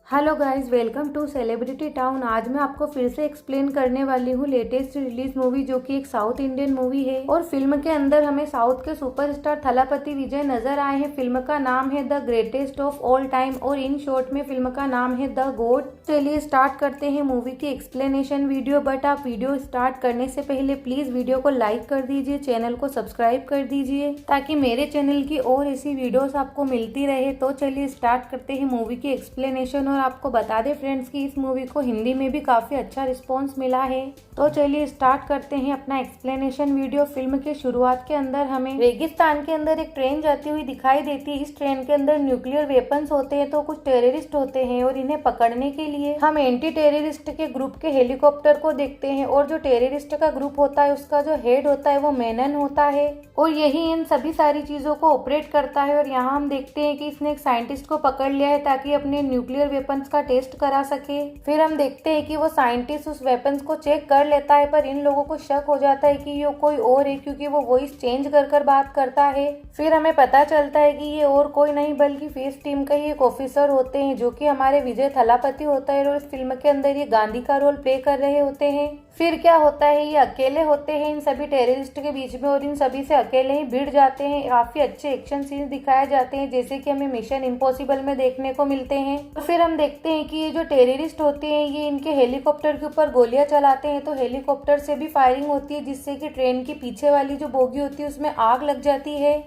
Hello guys, welcome to celebrity town. आज मैं आपको फिर से एक्सप्लेन करने वाली हूँ लेटेस्ट रिलीज मूवी, जो कि एक साउथ इंडियन मूवी है। और फिल्म के अंदर हमें साउथ के सुपरस्टार थलापति विजय नजर आए हैं। फिल्म का नाम है the greatest of all time, और इन शॉर्ट में फिल्म का नाम है द गोट। चलिए स्टार्ट करते हैं मूवी की एक्सप्लेनेशन वीडियो। बट आप वीडियो स्टार्ट करने से पहले प्लीज वीडियो को लाइक कर दीजिए, चैनल को सब्सक्राइब कर दीजिए, ताकि मेरे चैनल की और ऐसी वीडियोस आपको मिलती रहे। तो चलिए स्टार्ट करते हैं मूवी की एक्सप्लेनेशन। और आपको बता दें फ्रेंड्स कि इस मूवी को हिंदी में भी काफी अच्छा रिस्पांस मिला है। तो चलिए स्टार्ट करते हैं अपना एक्सप्लेनेशन वीडियो। फिल्म के शुरुआत के अंदर हमें रेगिस्तान के अंदर एक ट्रेन जाती हुई दिखाई देती है। इस ट्रेन के अंदर न्यूक्लियर वेपन्स होते हैं, तो कुछ टेररिस्ट होते हैं, और इन्हें पकड़ने के लिए हम एंटी टेररिस्ट के ग्रुप के हेलीकॉप्टर को देखते हैं। और जो टेररिस्ट का ग्रुप होता है, उसका जो हेड होता है वो मेनन होता है, और यही इन सभी सारी चीजों को ऑपरेट करता है। और यहाँ हम देखते हैं कि इसने एक साइंटिस्ट को पकड़ लिया है ताकि अपने न्यूक्लियर वेपन्स का टेस्ट करा सके। फिर हम देखते हैं कि वो साइंटिस्ट उस वेपन्स को चेक कर लेता है, पर इन लोगों को शक हो जाता है कि ये कोई और है, क्योंकि वो वॉइस चेंज कर बात करता है। फिर हमें पता चलता है कि ये और कोई नहीं बल्कि फेस टीम का ही एक ऑफिसर होते हैं, जो कि हमारे विजय थलापति होता है। और इस फिल्म के अंदर ये गांधी का रोल प्ले कर रहे होते हैं। फिर क्या होता है, ये अकेले होते हैं इन सभी टेररिस्ट के बीच में, और इन सभी से अकेले ही भिड़ जाते हैं। काफी अच्छे एक्शन सीन्स दिखाए जाते हैं, जैसे कि हमें मिशन इम्पॉसिबल में देखने को मिलते हैं। तो फिर हम देखते हैं कि ये जो टेररिस्ट होते हैं, ये इनके हेलीकॉप्टर के ऊपर गोलियां चलाते हैं। तो हेलीकॉप्टर से भी फायरिंग होती है, जिससे कि ट्रेन की पीछे वाली जो बोगी होती है उसमें आग लग जाती है।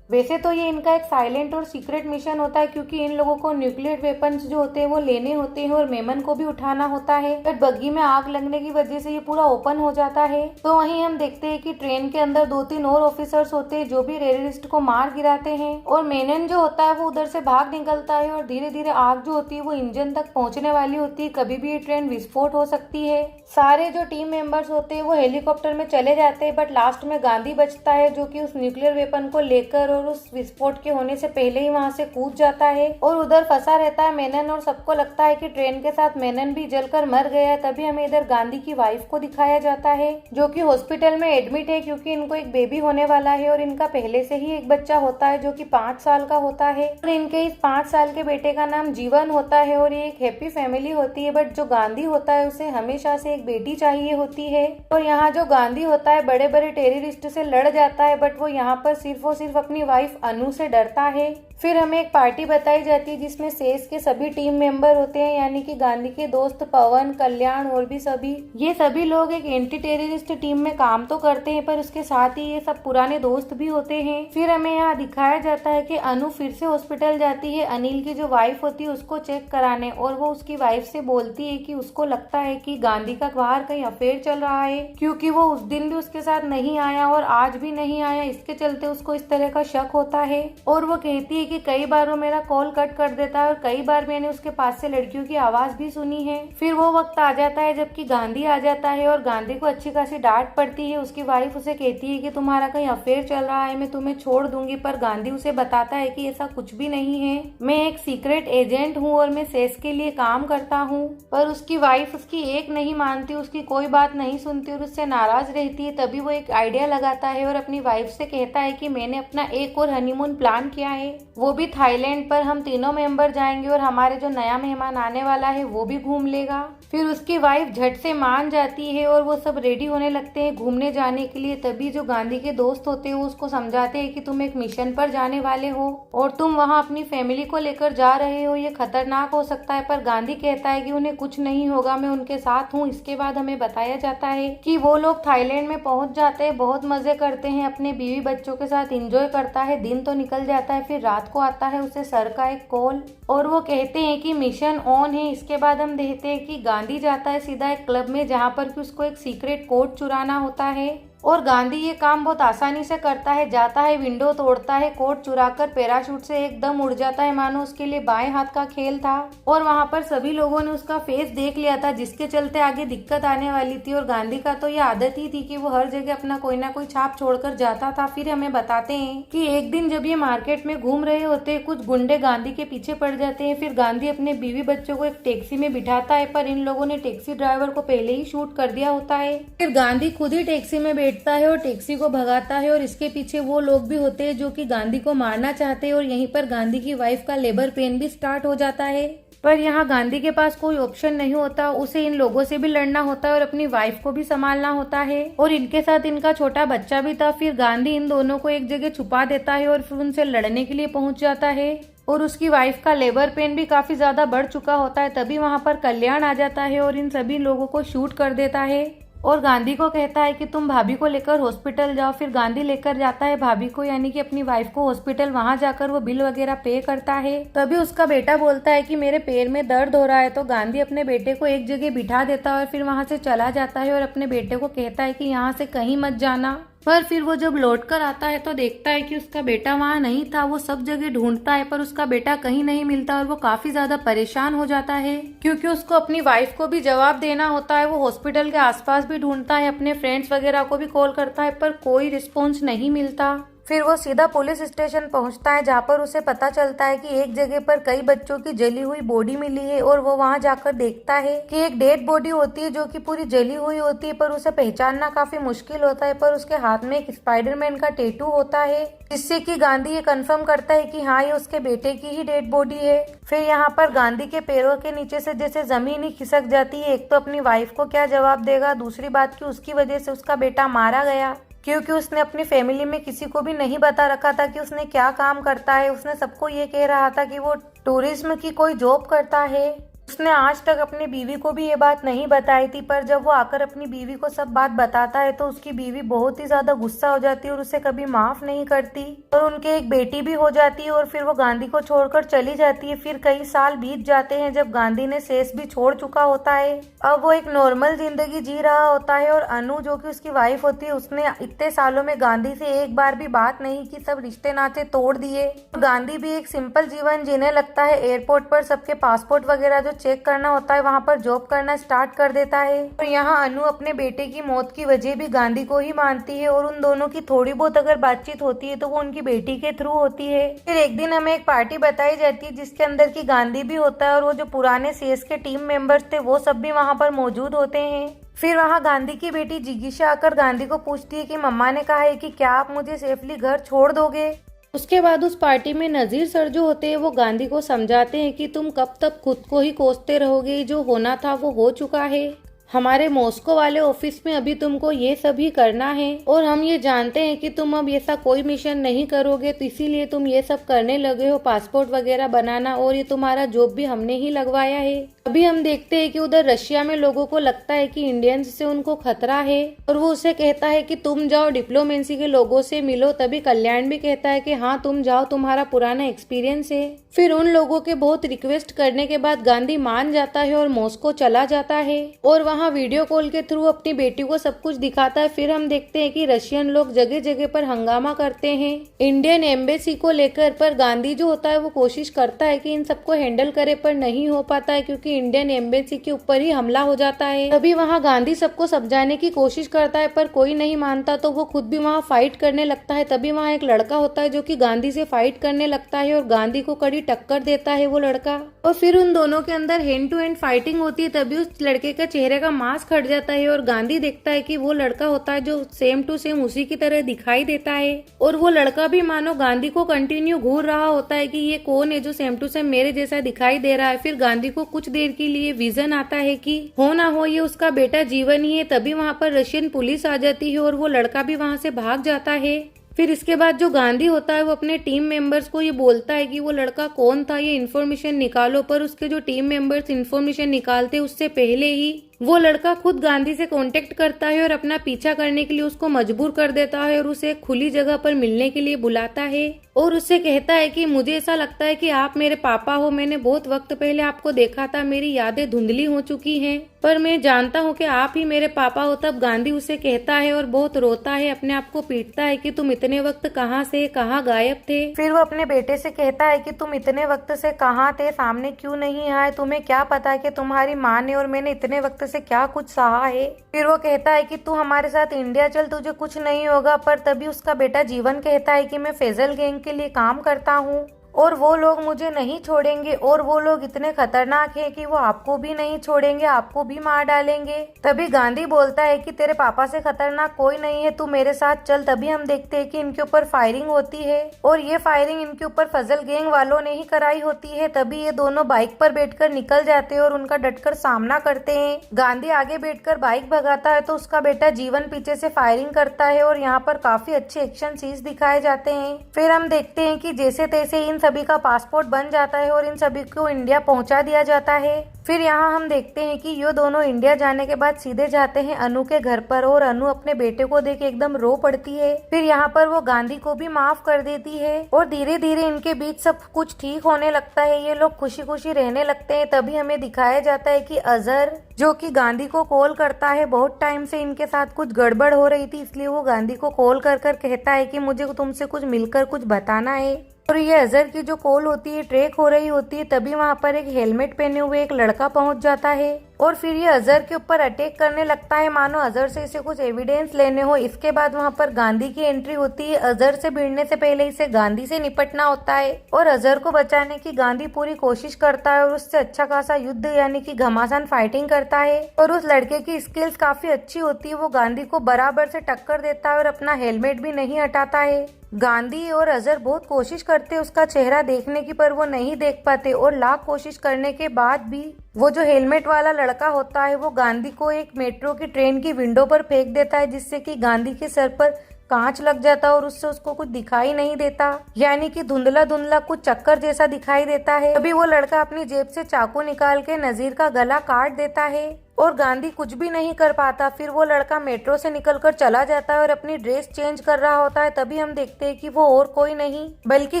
वैसे तो ये इनका एक साइलेंट और सीक्रेट मिशन होता है, क्योंकि इन लोगों को न्यूक्लियर वेपन्स जो होते हैं वो लेने होते हैं, और मेमन को भी उठाना होता है। बट बग्गी में आग लगने की वजह से ये पूरा ओपन हो जाता है। तो वहीं हम देखते हैं कि ट्रेन के अंदर 2-3 और ऑफिसर्स होते हैं, जो भी टेररिस्ट को मार गिराते हैं। और मेनन जो होता है वो उधर से भाग निकलता है, और धीरे धीरे आग जो होती है वो इंजन तक पहुंचने वाली होती है। कभी भी ये ट्रेन विस्फोट हो सकती है। सारे जो टीम मेंबर्स होते हैं वो हेलीकॉप्टर में चले जाते हैं, बट लास्ट में गांधी बचता है, जो कि उस न्यूक्लियर वेपन को लेकर और उस विस्फोट के होने से पहले ही वहां से कूद जाता है। और उधर फंसा रहता है मेनन, और सबको लगता है कि ट्रेन के साथ मेनन भी जलकर मर गया है। तभी हमें इधर गांधी की वाइफ को दिखाया जाता है, जो कि हॉस्पिटल में एडमिट है, क्योंकि इनको एक बेबी होने वाला है। और इनका पहले से ही एक बच्चा होता है, जो कि 5 साल का होता है। और इनके इस 5 साल के बेटे का नाम जीवन होता है। और ये एक हैप्पी फैमिली होती है। बट जो गांधी होता है उसे हमेशा से एक बेटी चाहिए होती है। और यहाँ जो गांधी होता है बड़े बड़े टेररिस्ट से लड़ जाता है, बट वो यहाँ पर सिर्फ और सिर्फ अपनी वाइफ अनु से डरता है। फिर हमें एक पार्टी बताई जाती है, जिसमें शेष के सभी टीम मेंबर होते हैं, यानी कि गांधी के दोस्त पवन, कल्याण और भी सभी। ये सभी लोग एक एंटी टेररिस्ट टीम में काम तो करते हैं, पर उसके साथ ही ये सब पुराने दोस्त भी होते हैं। फिर हमें यहाँ दिखाया जाता है कि अनु फिर से हॉस्पिटल जाती है अनिल की जो वाइफ होती है उसको चेक कराने। और वो उसकी वाइफ से बोलती है कि उसको लगता है कि गांधी का बाहर कहीं अफेयर चल रहा है, क्योंकि वो उस दिन भी उसके साथ नहीं आया और आज भी नहीं आया। इसके चलते उसको इस तरह का शक होता है। और वो कहती है कि कई बार वो मेरा कॉल कट कर देता है, और कई बार मैंने उसके पास से लड़कियों की आवाज भी सुनी है। फिर वो वक्त आ जाता है जबकि गांधी आ जाता है, और गांधी को अच्छी खासी डांट पड़ती है। उसकी वाइफ उसे कहती है कि तुम्हारा कहीं अफेयर चल रहा है, मैं तुम्हें छोड़ दूंगी। पर गांधी उसे बताता है कि ऐसा कुछ भी नहीं है, मैं एक सीक्रेट एजेंट हूँ और मैं सेस के लिए काम करता हूँ। पर उसकी वाइफ उसकी एक नहीं मानती, उसकी कोई बात नहीं सुनती और उससे नाराज रहती है। तभी वो एक आइडिया लगाता है और अपनी वाइफ से कहता है कि मैंने अपना एक और हनीमून प्लान किया है, वो भी थाईलैंड पर। हम तीनों मेंबर जाएंगे और हमारे जो नया मेहमान आने वाला है वो भी घूम लेगा। फिर उसकी वाइफ झट से मान जाती है और वो सब रेडी होने लगते हैं घूमने जाने के लिए। तभी जो गांधी के दोस्त होते हैं वो उसको समझाते हैं कि तुम एक मिशन पर जाने वाले हो और तुम वहाँ अपनी फैमिली को लेकर जा रहे हो, ये खतरनाक हो सकता है। पर गांधी कहता है कि उन्हें कुछ नहीं होगा, मैं उनके साथ हूँ। इसके बाद हमें बताया जाता है कि वो लोग थाईलैंड में पहुंच जाते हैं, बहुत मजे करते हैं, अपने बीवी बच्चों के साथ एंजॉय करता है। दिन तो निकल जाता है। फिर रात को आता है उसे सर का एक कॉल और वो कहते हैं कि मिशन ऑन है। इसके बाद हम देखते हैं कि गांधी जाता है सीधा एक क्लब में, जहाँ पर कि उसको एक सीक्रेट कोड चुराना होता है। और गांधी ये काम बहुत आसानी से करता है, जाता है विंडो तोड़ता है, कोड चुराकर पैराशूट से एकदम उड़ जाता है, मानो उसके लिए बाएं हाथ का खेल था। और वहां पर सभी लोगों ने उसका फेस देख लिया था, जिसके चलते आगे दिक्कत आने वाली थी। और गांधी का तो ये आदत ही थी कि वो हर जगह अपना कोई ना कोई छाप छोड़कर जाता था। फिर हमें बताते हैं कि एक दिन जब ये मार्केट में घूम रहे होते, कुछ गुंडे गांधी के पीछे पड़ जाते हैं। फिर गांधी अपने बीवी बच्चों को एक टैक्सी में बिठाता है, पर इन लोगों ने टैक्सी ड्राइवर को पहले ही शूट कर दिया होता है। फिर गांधी खुद ही टैक्सी में बैठता है और टैक्सी को भगाता है, और इसके पीछे वो लोग भी होते हैं जो कि गांधी को मारना चाहते हैं। और यहीं पर गांधी की वाइफ का लेबर पेन भी स्टार्ट हो जाता है। पर यहाँ गांधी के पास कोई ऑप्शन नहीं होता, उसे इन लोगों से भी लड़ना होता है और अपनी वाइफ को भी संभालना होता है और इनके साथ इनका छोटा बच्चा भी था। फिर गांधी इन दोनों को एक जगह छुपा देता है और फिर उनसे लड़ने के लिए पहुंच जाता है और उसकी वाइफ का लेबर पेन भी काफी ज्यादा बढ़ चुका होता है। तभी वहाँ पर कल्याण आ जाता है और इन सभी लोगों को शूट कर देता है और गांधी को कहता है कि तुम भाभी को लेकर हॉस्पिटल जाओ। फिर गांधी लेकर जाता है भाभी को, यानी कि अपनी वाइफ को हॉस्पिटल। वहां जाकर वो बिल वगैरह पे करता है। तभी उसका बेटा बोलता है कि मेरे पैर में दर्द हो रहा है, तो गांधी अपने बेटे को एक जगह बिठा देता है और फिर वहां से चला जाता है और अपने बेटे को कहता है कि यहाँ से कहीं मत जाना। पर फिर वो जब लौट कर आता है तो देखता है कि उसका बेटा वहाँ नहीं था। वो सब जगह ढूंढता है पर उसका बेटा कहीं नहीं मिलता और वो काफी ज्यादा परेशान हो जाता है क्योंकि उसको अपनी वाइफ को भी जवाब देना होता है। वो हॉस्पिटल के आसपास भी ढूंढता है, अपने फ्रेंड्स वगैरह को भी कॉल करता है पर कोई रिस्पॉन्स नहीं मिलता। फिर वो सीधा पुलिस स्टेशन पहुंचता है जहां पर उसे पता चलता है कि एक जगह पर कई बच्चों की जली हुई बॉडी मिली है और वो वहां जाकर देखता है कि एक डेड बॉडी होती है जो कि पूरी जली हुई होती है, पर उसे पहचानना काफी मुश्किल होता है। पर उसके हाथ में एक स्पाइडरमैन का टैटू होता है जिससे कि गांधी ये कंफर्म करता है कि हाँ, ये उसके बेटे की ही डेड बॉडी है। फिर यहाँ पर गांधी के पैरों के नीचे से जैसे जमीन ही खिसक जाती है। एक तो अपनी वाइफ को क्या जवाब देगा, दूसरी बात कि उसकी वजह से उसका बेटा मारा गया क्योंकि उसने अपनी फैमिली में किसी को भी नहीं बता रखा था कि उसने क्या काम करता है। उसने सबको ये कह रहा था कि वो टूरिज्म की कोई जॉब करता है। उसने आज तक अपनी बीवी को भी ये बात नहीं बताई थी, पर जब वो आकर अपनी बीवी को सब बात बताता है तो उसकी बीवी बहुत ही ज्यादा गुस्सा हो जाती है और उसे कभी माफ नहीं करती और उनके एक बेटी भी हो जाती है और फिर वो गांधी को छोड़कर चली जाती है। फिर कई साल बीत जाते हैं जब गांधी ने सेस भी छोड़ चुका होता है। अब वो एक नॉर्मल जिंदगी जी रहा होता है और अनु जो कि उसकी वाइफ होती है, उसने इतने सालों में गांधी से एक बार भी बात नहीं की, सब रिश्ते नाते तोड़ दिए। गांधी भी एक सिंपल जीवन जीने लगता है। एयरपोर्ट पर सबके पासपोर्ट वगैरह जो चेक करना होता है वहाँ पर जॉब करना स्टार्ट कर देता है और यहाँ अनु अपने बेटे की मौत की वजह भी गांधी को ही मानती है और उन दोनों की थोड़ी बहुत अगर बातचीत होती है तो वो उनकी बेटी के थ्रू होती है। फिर एक दिन हमें एक पार्टी बताई जाती है जिसके अंदर की गांधी भी होता है और वो जो पुराने सीएस के टीम मेंबर्स थे वो सब भी वहाँ पर मौजूद होते हैं। फिर वहाँ गांधी की बेटी जिगीशा आकर गांधी को पूछती है कि मम्मा ने कहा है कि क्या आप मुझे सेफली घर छोड़ दोगे। उसके बाद उस पार्टी में नजीर सर जो होते हैं वो गांधी को समझाते हैं कि तुम कब तक खुद को ही कोसते रहोगे, जो होना था वो हो चुका है। हमारे मॉस्को वाले ऑफिस में अभी तुमको ये सब ही करना है और हम ये जानते हैं कि तुम अब ऐसा कोई मिशन नहीं करोगे, तो इसीलिए तुम ये सब करने लगे हो, पासपोर्ट वगैरह बनाना, और ये तुम्हारा जॉब भी हमने ही लगवाया है। अभी हम देखते हैं कि उधर रशिया में लोगों को लगता है कि इंडियंस से उनको खतरा है और वो उसे कहता है कि तुम जाओ डिप्लोमेसी के लोगों से मिलो। तभी कल्याण भी कहता है कि हाँ तुम जाओ, तुम्हारा पुराना एक्सपीरियंस है। फिर उन लोगों के बहुत रिक्वेस्ट करने के बाद गांधी मान जाता है और मॉस्को चला जाता है और वहाँ वीडियो कॉल के थ्रू अपनी बेटी को सब कुछ दिखाता है। फिर हम देखते हैं कि रशियन लोग जगह जगह पर हंगामा करते हैं इंडियन एम्बेसी को लेकर, पर गांधी जो होता है वो कोशिश करता है कि इन सबको हैंडल करे, पर नहीं हो पाता है क्योंकि इंडियन एम्बेसी के ऊपर ही हमला हो जाता है। तभी वहाँ गांधी सबको समझाने की कोशिश करता है पर कोई नहीं मानता, तो वो खुद भी वहाँ फाइट करने लगता है। तभी वहाँ एक लड़का होता है जो कि गांधी से फाइट करने लगता है और गांधी को कड़ी टक्कर देता है वो लड़का, और फिर उन दोनों के अंदर हैंड टू हैंड फाइटिंग होती है। तभी उस लड़के का चेहरे का मास्क हट जाता है और गांधी देखता है कि वो लड़का होता है जो सेम टू सेम उसी की तरह दिखाई देता है, और वो लड़का भी मानो गांधी को कंटिन्यू घूर रहा होता है कि ये कौन है जो सेम टू सेम मेरे जैसा दिखाई दे रहा है। फिर गांधी को कुछ देर के लिए विजन आता है कि हो ना हो ये उसका बेटा जीवन ही है। तभी वहाँ पर रशियन पुलिस आ जाती है और वो लड़का भी वहाँ से भाग जाता है। फिर इसके बाद जो गांधी होता है वो अपने टीम मेंबर्स को ये बोलता है कि वो लड़का कौन था, ये इन्फॉर्मेशन निकालो, पर उसके जो टीम मेंबर्स इन्फॉर्मेशन निकालते उससे पहले ही वो लड़का खुद गांधी से कांटेक्ट करता है और अपना पीछा करने के लिए उसको मजबूर कर देता है और उसे एक खुली जगह पर मिलने के लिए बुलाता है और उससे कहता है कि मुझे ऐसा लगता है कि आप मेरे पापा हो, मैंने बहुत वक्त पहले आपको देखा था, मेरी यादें धुंधली हो चुकी हैं, पर मैं जानता हूँ कि आप ही मेरे पापा हो। तब गांधी उसे कहता है और बहुत रोता है, अपने आप को पीटता है कि तुम इतने वक्त कहाँ से कहाँ गायब थे। फिर वो अपने बेटे से कहता है कि तुम इतने वक्त से कहाँ थे, सामने क्यों नहीं आए, तुम्हें क्या पता है कि तुम्हारी माँ ने और मैंने इतने वक्त से क्या कुछ सहा है। फिर वो कहता है कि तू हमारे साथ इंडिया चल, तुझे कुछ नहीं होगा। पर तभी उसका बेटा जीवन कहता है कि मैं फैजल गैंग के लिए काम करता हूँ और वो लोग मुझे नहीं छोड़ेंगे और वो लोग इतने खतरनाक हैं कि वो आपको भी नहीं छोड़ेंगे, आपको भी मार डालेंगे। तभी गांधी बोलता है कि तेरे पापा से खतरनाक कोई नहीं है, तू मेरे साथ चल। तभी हम देखते हैं कि इनके ऊपर फायरिंग होती है और ये फायरिंग इनके ऊपर फजल गैंग वालों ने ही कराई होती है। तभी ये दोनों बाइक पर बैठकर निकल जाते हैं और उनका डटकर सामना करते हैं। गांधी आगे बैठकर बाइक भगाता है तो उसका बेटा जीवन पीछे से फायरिंग करता है और यहाँ पर काफी अच्छे एक्शन सीन्स दिखाए जाते हैं। फिर हम देखते हैं कि जैसे तैसे इन सभी का पासपोर्ट बन जाता है और इन सभी को इंडिया पहुंचा दिया जाता है। फिर यहाँ हम देखते हैं कि ये दोनों इंडिया जाने के बाद सीधे जाते हैं अनु के घर पर और अनु अपने बेटे को देख एकदम रो पड़ती है। फिर यहाँ पर वो गांधी को भी माफ कर देती है और धीरे धीरे इनके बीच सब कुछ ठीक होने लगता है। ये लोग खुशी खुशी रहने लगते हैं। तभी हमें दिखाया जाता है कि अजहर जो कि गांधी को कॉल करता है, बहुत टाइम से इनके साथ कुछ गड़बड़ हो रही थी इसलिए वो गांधी को कॉल कर कर कहता है कि मुझे तुमसे कुछ मिलकर कुछ बताना है। और ये अजहर की जो कॉल होती है ट्रैक हो रही होती है। तभी वहाँ पर एक हेलमेट पहने हुए एक लड़का पहुँच जाता है और फिर ये अजहर के ऊपर अटैक करने लगता है, मानो अजहर से इसे कुछ एविडेंस लेने हो। इसके बाद वहाँ पर गांधी की एंट्री होती है। अजहर से भिड़ने से पहले इसे गांधी से निपटना होता है और अजहर को बचाने की गांधी पूरी कोशिश करता है और उससे अच्छा खासा युद्ध यानी कि घमासान फाइटिंग करता है। और उस लड़के की स्किल्स काफी अच्छी होती है, वो गांधी को बराबर से टक्कर देता है और अपना हेलमेट भी नहीं हटाता है। गांधी और अजहर बहुत कोशिश करते उसका चेहरा देखने की, पर वो नहीं देख पाते और लाख कोशिश करने के बाद भी वो जो हेलमेट वाला लड़का होता है वो गांधी को एक मेट्रो की ट्रेन की विंडो पर फेंक देता है, जिससे कि गांधी के सर पर कांच लग जाता है और उससे उसको कुछ दिखाई नहीं देता, यानी कि धुंधला धुंधला कुछ चक्कर जैसा दिखाई देता है। अभी वो लड़का अपनी जेब से चाकू निकाल के नजीर का गला काट देता है और गांधी कुछ भी नहीं कर पाता। फिर वो लड़का मेट्रो से निकलकर चला जाता है और अपनी ड्रेस चेंज कर रहा होता है। तभी हम देखते हैं कि वो और कोई नहीं बल्कि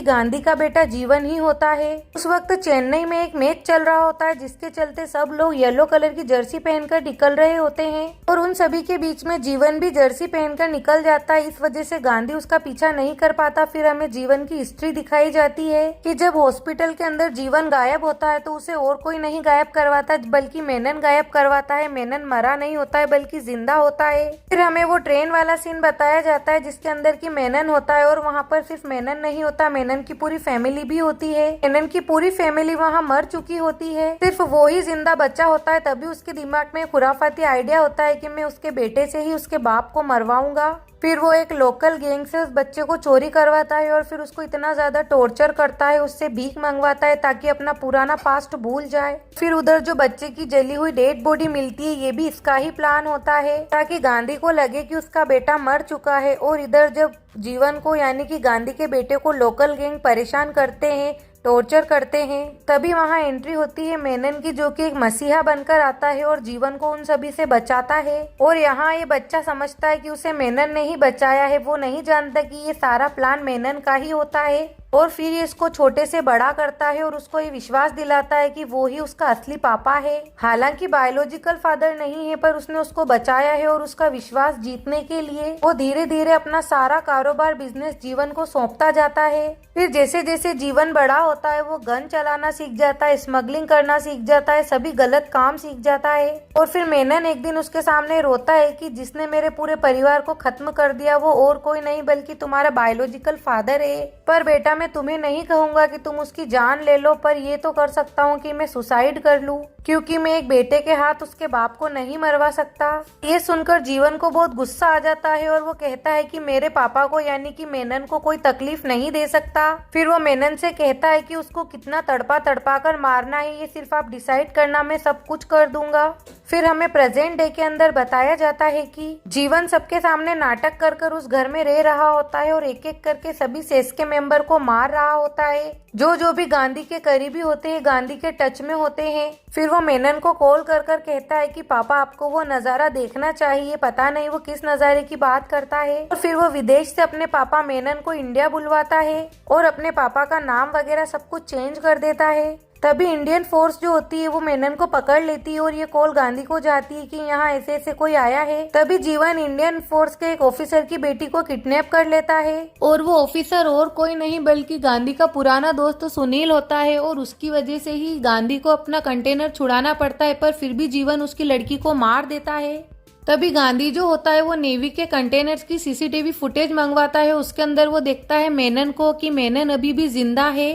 गांधी का बेटा जीवन ही होता है। उस वक्त चेन्नई में एक मैच चल रहा होता है जिसके चलते सब लोग येलो कलर की जर्सी पहनकर निकल रहे होते हैं और उन सभी के बीच में जीवन भी जर्सी पहनकर निकल जाता है। इस वजह से गांधी उसका पीछा नहीं कर पाता। फिर हमें जीवन की हिस्ट्री दिखाई जाती है कि जब हॉस्पिटल के अंदर जीवन गायब होता है तो उसे और कोई नहीं गायब करवाता बल्कि मेनन गायब करवाता है। मेनन मरा नहीं होता है बल्कि जिंदा होता है। फिर हमें वो ट्रेन वाला सीन बताया जाता है जिसके अंदर की मेनन होता है और वहाँ पर सिर्फ मेनन नहीं होता, मेनन की पूरी फैमिली भी होती है। मेनन की पूरी फैमिली वहाँ मर चुकी होती है, सिर्फ वो ही जिंदा बच्चा होता है। तभी उसके दिमाग में खुराफाती आइडिया होता है कि मैं उसके बेटे से ही उसके बाप को मरवाऊंगा। फिर वो एक लोकल गैंग से उस बच्चे को चोरी करवाता है और फिर उसको इतना ज्यादा टॉर्चर करता है, उससे भीख मंगवाता है ताकि अपना पुराना पास्ट भूल जाए। फिर उधर जो बच्चे की जली हुई डेड बॉडी मिलती है, ये भी इसका ही प्लान होता है ताकि गांधी को लगे कि उसका बेटा मर चुका है। और इधर जब जीवन को यानी कि गांधी के बेटे को लोकल गैंग परेशान करते हैं, टॉर्चर करते हैं, तभी वहाँ एंट्री होती है मेनन की, जो कि एक मसीहा बनकर आता है और जीवन को उन सभी से बचाता है। और यहाँ ये बच्चा समझता है कि उसे मेनन ने ही बचाया है, वो नहीं जानता कि ये सारा प्लान मेनन का ही होता है। और फिर ये इसको छोटे से बड़ा करता है और उसको ये विश्वास दिलाता है कि वो ही उसका असली पापा है। हालांकि बायोलॉजिकल फादर नहीं है, पर उसने उसको बचाया है और उसका विश्वास जीतने के लिए वो धीरे धीरे अपना सारा कारोबार बिजनेस जीवन को सौंपता जाता है। फिर जैसे जैसे जीवन बड़ा होता है वो गन चलाना सीख जाता है, स्मगलिंग करना सीख जाता है, सभी गलत काम सीख जाता है। और फिर मेनन एक दिन उसके सामने रोता है कि जिसने मेरे पूरे परिवार को खत्म कर दिया वो और कोई नहीं बल्कि तुम्हारा बायोलॉजिकल फादर है। पर बेटा मैं तुम्हें नहीं कहूंगा कि तुम उसकी जान ले लो, पर ये तो कर सकता हूँ कि मैं सुसाइड कर लूँ, क्योंकि मैं एक बेटे के हाथ उसके बाप को नहीं मरवा सकता। ये सुनकर जीवन को बहुत गुस्सा आ जाता है और वो कहता है कि मेरे पापा को यानी कि मेनन को कोई तकलीफ नहीं दे सकता। फिर वो मेनन से कहता है कि उसको कितना तड़पा तड़पा कर मारना है ये सिर्फ आप डिसाइड करना, मैं सब कुछ कर दूंगा। फिर हमें प्रेजेंट डे के अंदर बताया जाता है कि जीवन सबके सामने नाटक कर कर उस घर में रह रहा होता है और एक एक करके सभी सेस के मेंबर को मार रहा होता है जो भी गांधी के करीबी होते हैं, गांधी के टच में होते हैं। फिर वो मेनन को कॉल कर कर कहता है कि पापा आपको वो नजारा देखना चाहिए, पता नहीं वो किस नजारे की बात करता है। और फिर वो विदेश से अपने पापा मेनन को इंडिया बुलवाता है और अपने पापा का नाम वगैरह सब कुछ चेंज कर देता है। तभी इंडियन फोर्स जो होती है वो मेनन को पकड़ लेती है और ये कॉल गांधी को जाती है कि यहाँ ऐसे ऐसे कोई आया है। तभी जीवन इंडियन फोर्स के एक ऑफिसर की बेटी को किडनैप कर लेता है और वो ऑफिसर और कोई नहीं बल्कि गांधी का पुराना दोस्त सुनील होता है और उसकी वजह से ही गांधी को अपना कंटेनर छुड़ाना पड़ता है, पर फिर भी जीवन उसकी लड़की को मार देता है। तभी गांधी जो होता है वो नेवी के कंटेनर्स की सीसीटीवी फुटेज मंगवाता है। उसके अंदर वो देखता है मेनन को कि मेनन अभी भी जिंदा है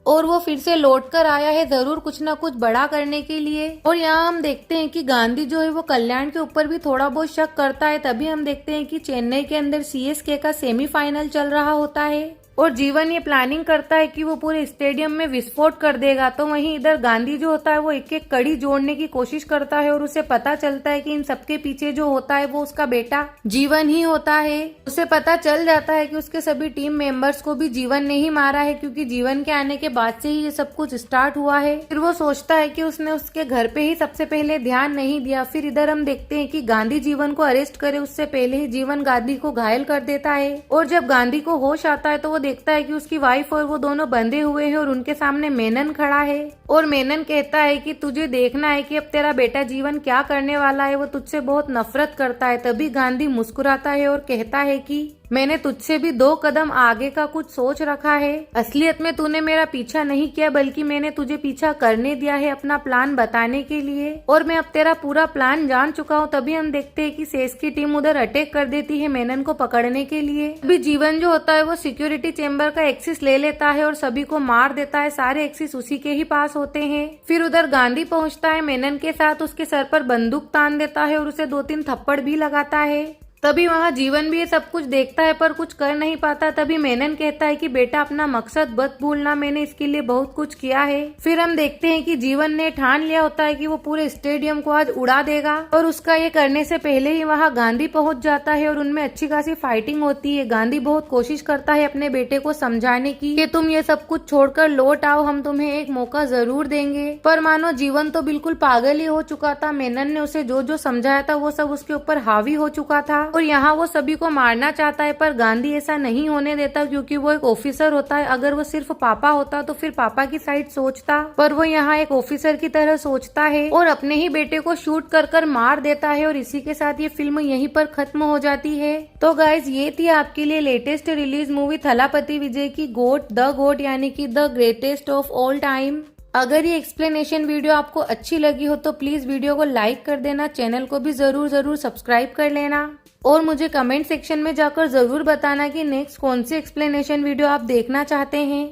और वो फिर से लौट कर आया है जरूर कुछ ना कुछ बड़ा करने के लिए। और यहाँ हम देखते हैं कि गांधी जो है वो कल्याण के ऊपर भी थोड़ा बहुत शक करता है। तभी हम देखते हैं कि चेन्नई के अंदर सीएसके का सेमीफाइनल चल रहा होता है और जीवन ये प्लानिंग करता है कि वो पूरे स्टेडियम में विस्फोट कर देगा। तो वहीं इधर गांधी जो होता है वो एक एक कड़ी जोड़ने की कोशिश करता है और उसे पता चलता है कि इन सबके पीछे जो होता है वो उसका बेटा जीवन ही होता है। उसे पता चल जाता है कि उसके सभी टीम मेंबर्स को भी जीवन ने ही मारा है, क्योंकि जीवन के आने के बाद से ही ये सब कुछ स्टार्ट हुआ है। फिर वो सोचता है कि उसने उसके घर पे ही सबसे पहले ध्यान नहीं दिया। फिर इधर हम देखते हैं कि गांधी जीवन को अरेस्ट करे उससे पहले ही जीवन गांधी को घायल कर देता है। और जब गांधी को होश आता है तो वो देखता है कि उसकी वाइफ और वो दोनों बंधे हुए हैं और उनके सामने मेनन खड़ा है। और मेनन कहता है कि तुझे देखना है कि अब तेरा बेटा जीवन क्या करने वाला है, वो तुझसे बहुत नफरत करता है। तभी गांधी मुस्कुराता है और कहता है कि मैंने तुझसे भी 2 कदम आगे का कुछ सोच रखा है। असलियत में तूने मेरा पीछा नहीं किया, बल्कि मैंने तुझे पीछा करने दिया है अपना प्लान बताने के लिए, और मैं अब तेरा पूरा प्लान जान चुका हूँ। तभी हम देखते हैं कि सेस की टीम उधर अटैक कर देती है मेनन को पकड़ने के लिए। अभी जीवन जो होता है वो सिक्योरिटी चेम्बर का एक्सिस ले लेता है और सभी को मार देता है। सारे एक्सिस उसी के ही पास होते हैं। फिर उधर गांधी पहुंचता है मेनन के साथ, उसके सर पर बंदूक तान देता है और उसे 2-3 थप्पड़ भी लगाता है। तभी वहाँ जीवन भी ये सब कुछ देखता है पर कुछ कर नहीं पाता। तभी मेनन कहता है कि बेटा अपना मकसद मत भूलना, मैंने इसके लिए बहुत कुछ किया है। फिर हम देखते हैं कि जीवन ने ठान लिया होता है कि वो पूरे स्टेडियम को आज उड़ा देगा, और उसका ये करने से पहले ही वहाँ गांधी पहुंच जाता है और उनमें अच्छी खासी फाइटिंग होती है। गांधी बहुत कोशिश करता है अपने बेटे को समझाने की कि तुम ये सब कुछ छोड़कर लौट आओ, हम तुम्हें एक मौका जरूर देंगे। पर मानो जीवन तो बिल्कुल पागल ही हो चुका था। मेनन ने उसे जो जो समझाया था वो सब उसके ऊपर हावी हो चुका था और यहाँ वो सभी को मारना चाहता है। पर गांधी ऐसा नहीं होने देता, क्योंकि वो एक ऑफिसर होता है। अगर वो सिर्फ पापा होता तो फिर पापा की साइड सोचता, पर वो यहाँ एक ऑफिसर की तरह सोचता है और अपने ही बेटे को शूट कर कर मार देता है। और इसी के साथ ये फिल्म यहीं पर खत्म हो जाती है। तो गाइज ये थी आपके लिए लेटेस्ट रिलीज मूवी थलापति विजय की गोट द गोट, यानी कि the greatest of all time. अगर ये एक्सप्लेनेशन वीडियो आपको अच्छी लगी हो तो प्लीज वीडियो को लाइक कर देना, चैनल को भी जरूर सब्सक्राइब कर लेना और मुझे कमेंट सेक्शन में जाकर जरूर बताना कि नेक्स्ट कौन सी एक्सप्लेनेशन वीडियो आप देखना चाहते हैं।